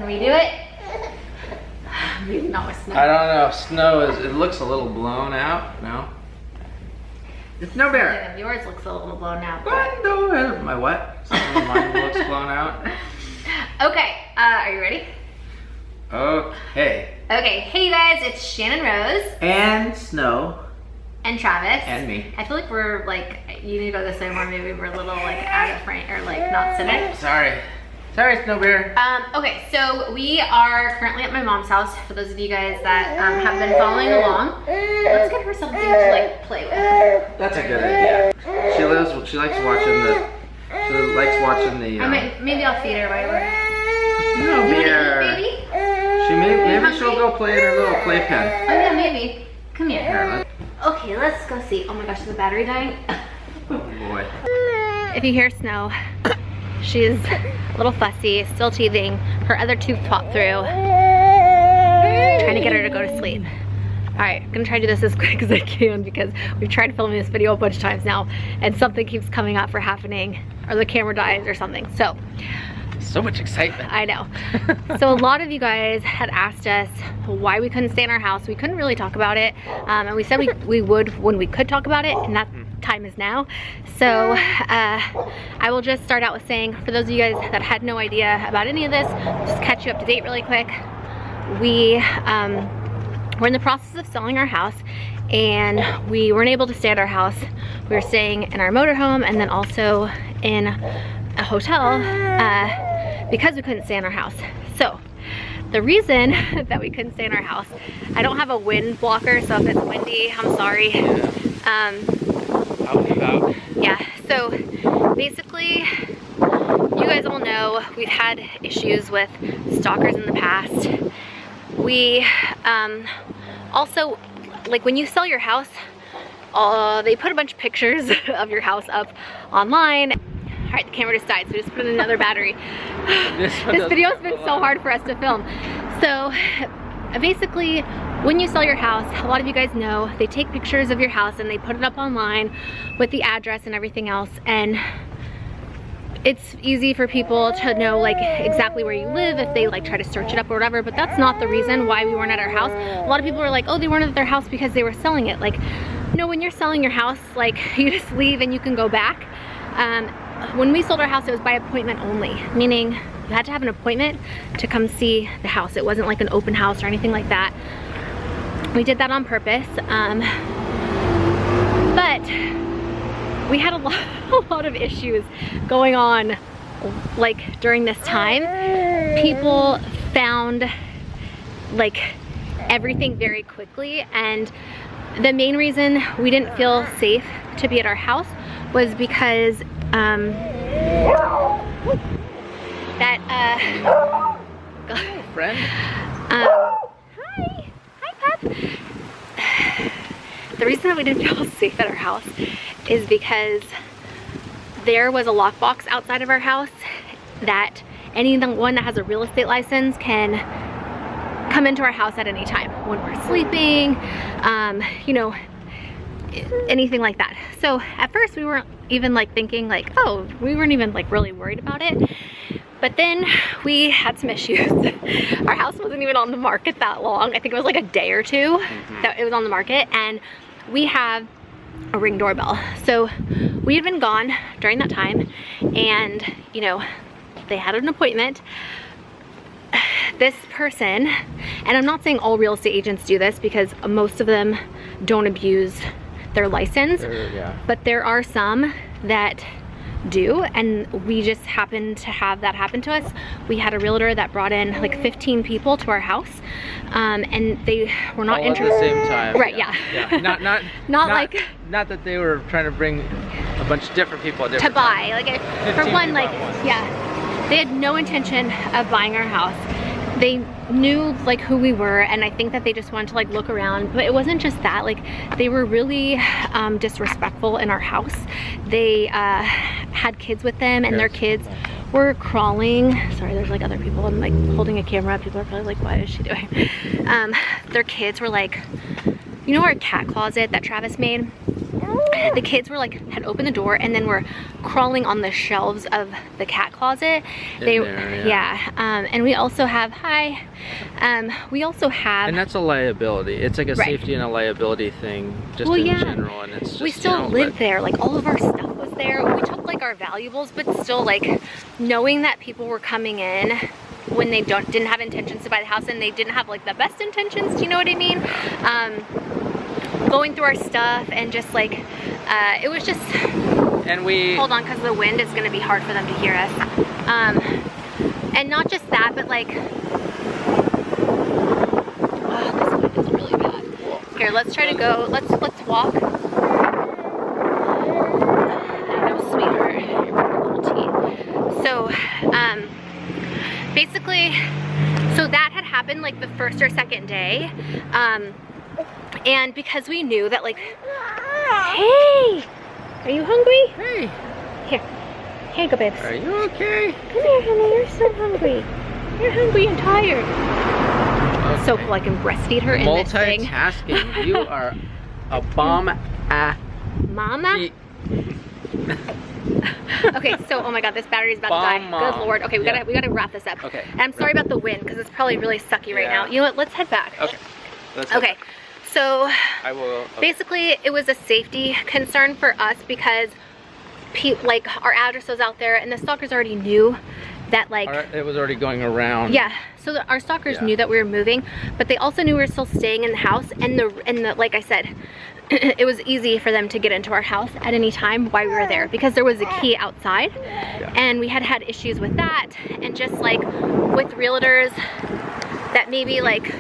redo it? Maybe not with snow. I don't know. Snow is. It looks a little blown out. No. It's no bear. Yeah, yours looks a little blown out. Cuando my what? Something mine looks blown out. Okay. Are you ready? Okay. Okay. Hey you guys, it's Shannon Rose. And Snow. And Travis. And me. I feel like we're like, you need to go this way more. Maybe we're a little like out of frame or like not sitting. Sorry. Sorry, Snow Bear. Okay, so we are currently at my mom's house. For those of you guys that have been following along, let's get her something to like play with. That's a good idea. She likes watching the. Maybe I'll feed her while we're. No beer. Maybe. Maybe she'll go play in her little playpen. Oh yeah, maybe. Come here. Here, Okay, let's go see. Oh my gosh, is the battery dying? oh boy. If you hear Snow, she's a little fussy, still teething. Her other tooth popped through. Trying to get her to go to sleep. All right, I'm gonna try to do this as quick as I can because we've tried filming this video a bunch of times now and something keeps coming up for happening or the camera dies or something. So much excitement. I know. So a lot of you guys had asked us why we couldn't stay in our house. We couldn't really talk about it. And we said we would when we could talk about it, and that time is now. So I will just start out with saying, for those of you guys that had no idea about any of this, just catch you up to date really quick. We're in the process of selling our house, and we weren't able to stay at our house. We were staying in our motorhome and then also in a hotel because we couldn't stay in our house. So the reason that we couldn't stay in our house, I don't have a wind blocker, so if it's windy, I'm sorry. Out and about. Yeah, so basically, you guys all know we've had issues with stalkers in the past. We also, like when you sell your house, they put a bunch of pictures of your house up online. All right, the camera just died, so we just put in another battery. This video has been so hard for us to film. So basically, when you sell your house, a lot of you guys know, they take pictures of your house and they put it up online with the address and everything else. And it's easy for people to know like exactly where you live if they like try to search it up or whatever, but that's not the reason why we weren't at our house. A lot of people were like, oh, they weren't at their house because they were selling it. Like, no, when you're selling your house, like you just leave and you can go back. When we sold our house, it was by appointment only, meaning you had to have an appointment to come see the house. It wasn't like an open house or anything like that. We did that on purpose, but we had a lot of issues going on like during this time. People found like everything very quickly, and the main reason we didn't feel safe to be at our house was because Friend? Hi, Pep. The reason that we didn't feel safe at our house is because there was a lockbox outside of our house that anyone that has a real estate license can come into our house at any time when we're sleeping, you know, anything like that. So at first we weren't even like thinking like, oh, we weren't even like really worried about it. But then we had some issues. Our house wasn't even on the market that long. I think it was like a day or two that it was on the market, and we have a Ring doorbell. So we had been gone during that time, and you know, they had an appointment. This person, and I'm not saying all real estate agents do this because most of them don't abuse their license, but there are some that do, and we just happened to have that happen to us. We had a realtor that brought in like 15 people to our house, and they were not interested at the same time. Right? Yeah. Not that they were trying to bring a bunch of different people at different to buy. times. Like for one, like yeah, they had no intention of buying our house. They knew like who we were, and I think that they just wanted to like look around. But it wasn't just that, like they were really disrespectful in our house. They had kids with them, and their kids were crawling. Sorry, there's like other people and like holding a camera. People are probably like, what is she doing? Their kids were like, you know our cat closet that Travis made? the kids were like, had opened the door and then were crawling on the shelves of the cat closet. And we also have, we also have, and that's a liability. It's like a safety and a liability thing, just in general. And it's just, we still live there. Like all of our stuff was there. We took like our valuables, but still, like knowing that people were coming in when they didn't have intentions to buy the house, and they didn't have like the best intentions. Do you know what I mean? Going through our stuff and just like, it was just, and we, hold on, because the wind is going to be hard for them to hear us. And not just that, but like, oh, this wind is really bad. Here, let's try to go, let's walk. No, sweetheart, your little tea. So, basically, so that had happened like the first or second day. And because we knew that, like, hey, are you hungry? Hey. Here you go, babes. Are you okay? Come here, honey, you're so hungry. You're hungry and tired. Okay. So cool, I can breastfeed her in this thing. Multitasking. You are a bomb. Mama? Okay, so, oh my god, this battery is about to die. Good lord. Okay, we gotta wrap this up. Okay. And I'm sorry about the wind, because it's probably really sucky right now. You know what, let's head back. Okay. Okay. So, I will, basically, it was a safety concern for us because, like, our address was out there, and the stalkers already knew that, like, it was already going around. Yeah. So our stalkers knew that we were moving, but they also knew we were still staying in the house, and the like I said, it was easy for them to get into our house at any time while we were there because there was a key outside, and we had issues with that, and just like with realtors that maybe like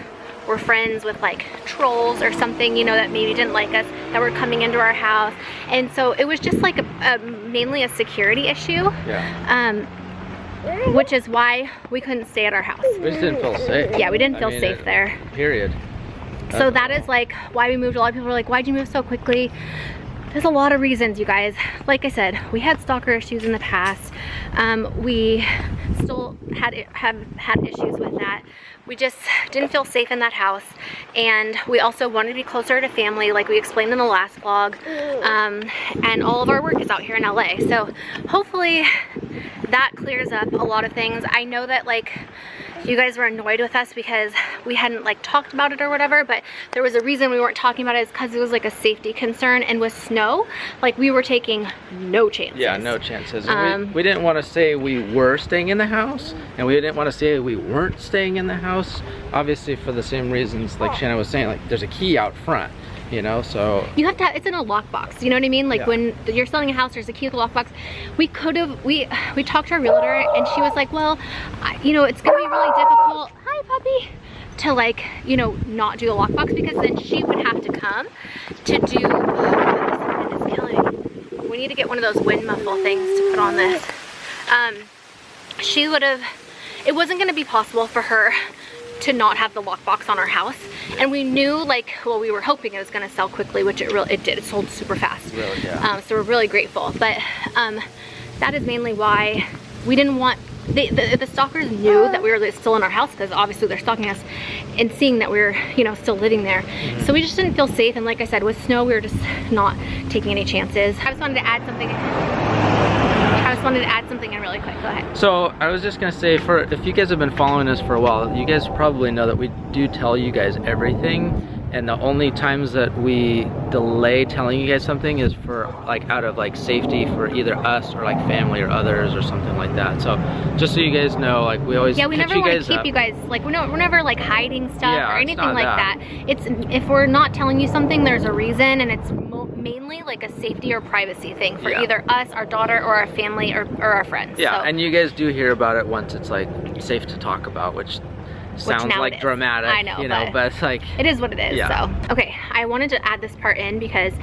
were friends with like trolls or something, you know, that maybe didn't like us, that were coming into our house. And so it was just like mainly a security issue, which is why we couldn't stay at our house. We just didn't feel safe. Yeah, we didn't feel safe there. Period. So that is like why we moved. A lot of people were like, why'd you move so quickly? There's a lot of reasons, you guys. Like I said, we had stalker issues in the past. We still have had issues with that. We just didn't feel safe in that house, and we also wanted to be closer to family, like we explained in the last vlog. And all of our work is out here in LA, so hopefully that clears up a lot of things. I know that like you guys were annoyed with us because we hadn't like talked about it or whatever, but there was a reason we weren't talking about it, is because it was like a safety concern, and with snow, like we were taking no chances. Yeah, no chances. We didn't want to say we were staying in the house, and we didn't want to say we weren't staying in the house, obviously for the same reasons like Shannon was saying, like there's a key out front, you know, so you have to have, it's in a lockbox, you know what I mean? Like when you're selling a house, there's a key with a lockbox. We could have, we talked to our realtor, and she was like, well, you know, it's gonna be really difficult, hi puppy, to like, you know, not do a lockbox, because then she would have to come to do, oh, this wind is killing me. We need to get one of those wind muffle things to put on this. She would have, it wasn't gonna be possible for her to not have the lockbox on our house, and we knew, like, well, we were hoping it was going to sell quickly, which it did. It sold super fast. Really, so we're really grateful, but that is mainly why we didn't want, the stalkers knew that we were still in our house, because obviously they're stalking us and seeing that we were, you know, still living there. So we just didn't feel safe, and like I said, with snow, we were just not taking any chances. I just wanted to add something. In really quick. Go ahead. So I was just gonna say, if you guys have been following us for a while, you guys probably know that we do tell you guys everything, and the only times that we delay telling you guys something is for like out of like safety for either us or like family or others or something like that. So just so you guys know, like we always we never want to keep you guys, like we're never like hiding stuff or anything like that. It's, if we're not telling you something, there's a reason, and it's mainly like a safety or privacy thing for either us, our daughter, or our family, or our friends. Yeah, so. and you guys do hear about it once it's like safe to talk about, which sounds like dramatic. I know, you know, but it's like, it is what it is. So okay, I wanted to add this part in because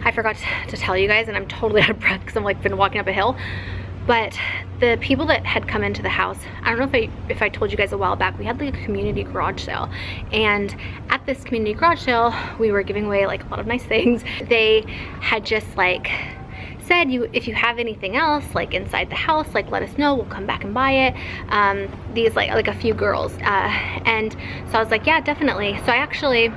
I forgot to tell you guys, and I'm totally out of breath because I'm like been walking up a hill. But the people that had come into the house, I don't know if I told you guys a while back, we had like a community garage sale, and at this community garage sale we were giving away like a lot of nice things. They had just like said, if you have anything else like inside the house, like let us know, we'll come back and buy it. These like a few girls, and so I was like, yeah, definitely. So I actually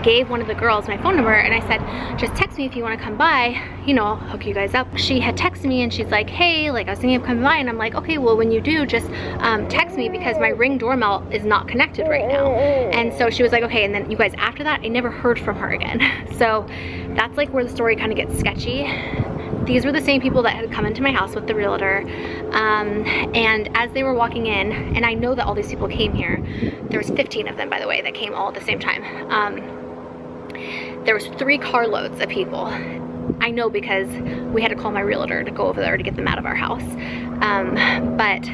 gave one of the girls my phone number and I said, just text me if you want to come by, you know, I'll hook you guys up. She had texted me and she's like, hey, like I was thinking of coming by, and I'm like, okay, well when you do, just text me because my Ring doorbell is not connected right now. And so she was like, okay. And then you guys, after that, I never heard from her again. So that's like where the story kind of gets sketchy. These were the same people that had come into my house with the realtor, and as they were walking in, and I know that all these people came here, there was 15 of them, by the way, that came all at the same time. There was 3 carloads of people. I know because we had to call my realtor to go over there to get them out of our house. But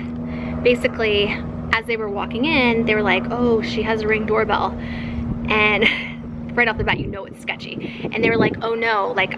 basically, as they were walking in, they were like, oh, she has a Ring doorbell. And right off the bat, you know it's sketchy. And they were like, oh no, like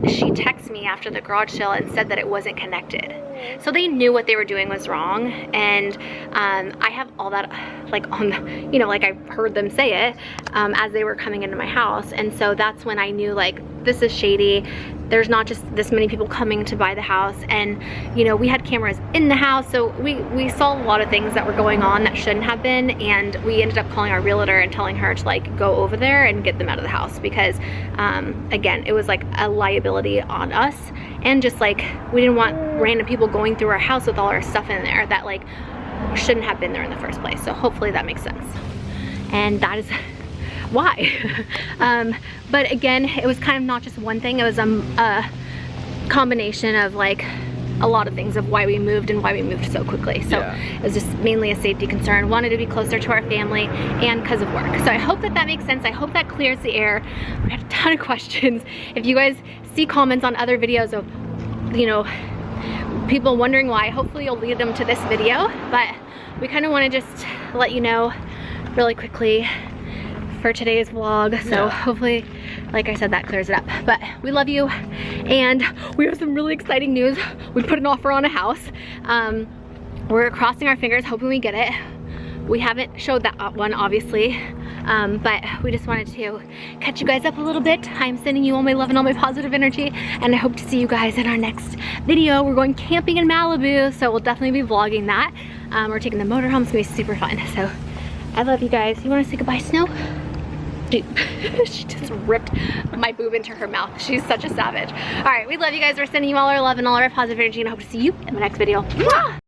she texted me after the garage sale and said that it wasn't connected. So they knew what they were doing was wrong. And I have all that like on the, you know, like I heard them say it as they were coming into my house. And so that's when I knew, like, this is shady. There's not just this many people coming to buy the house. And you know, we had cameras in the house, so we saw a lot of things that were going on that shouldn't have been. And we ended up calling our realtor and telling her to like go over there and get them out of the house, because again, it was like a liability on us. And just like, we didn't want random people going through our house with all our stuff in there that like shouldn't have been there in the first place. So hopefully that makes sense. And that is why. But again, it was kind of not just one thing. It was a combination of like a lot of things of why we moved and why we moved so quickly. So it was just mainly a safety concern. Wanted to be closer to our family and because of work. So I hope that that makes sense. I hope that clears the air. We had a ton of questions. If you guys see comments on other videos of, you know, people wondering why, hopefully you'll lead them to this video. But we kind of want to just let you know really quickly for today's vlog. So hopefully, like I said, that clears it up. But we love you, and we have some really exciting news. We put an offer on a house. We're crossing our fingers hoping we get it. We haven't showed that one, obviously, but we just wanted to catch you guys up a little bit. I'm sending you all my love and all my positive energy, and I hope to see you guys in our next video. We're going camping in Malibu, so we'll definitely be vlogging that. We're taking the motorhome. It's gonna be super fun. So I love you guys. You want to say goodbye, Snow? She just ripped my boob into her mouth. She's such a savage. All right, we love you guys. We're sending you all our love and all our positive energy, and I hope to see you in the next video. Mwah!